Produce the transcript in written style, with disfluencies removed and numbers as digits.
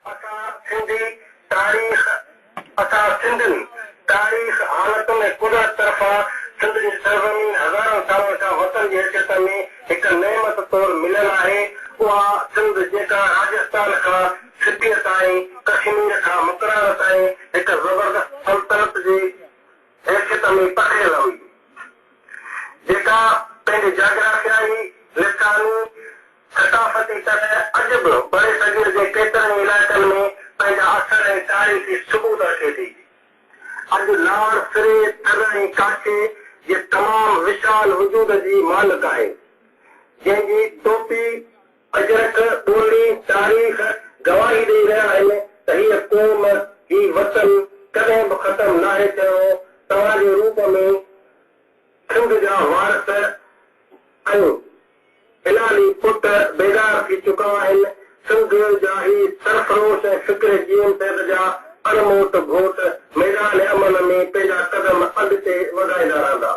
सिंधी तारीख़ सिंधनि तारीख़ हालत में कुदरत तरफ़ा सिंध जी सरज़मीन हज़ारनि सालनि खां वतन जी हैसियत में हिकु नेमत तौरु मिलियल आहे। उहा सिंध जेका राजस्थान खां सिपीअ ताईं कश्मीर खां मुकरार ताईं हिकु ज़बरदस्त सल्तनत जी हैसियत में पखिड़ियल हुई, जेका पंहिंजे जाग्राफियाई लिसानी सकाफ़ती तरह अॼु बि बड़े सगीर जे केतिरनि इलाइक़नि में पंहिंजा असर ऐं तारीख़ी सबूत रखे थी। अॼु लाहौर सिरे थर ऐं काठे जे तमामु विशाल वजूद जी मालिक आहे, जंहिंजी टोपी अजरक ॿोली तारीख़ गवाही ॾेई रहिया आहिनि त हीअ क़ौम ही वतन कॾहिं बि ख़तमु नाहे थियो। तव्हांजे रूप में सिंध जा वारस ऐं हिलाली पुट बेदार थी चुका आहिनि। सिंध जा ही सरफरोश ऐं फिक्र जीवन पैद जा अणमोट घोट मैदान अमन में पंहिंजा कदम अॻिते वधाईंदा रहंदा।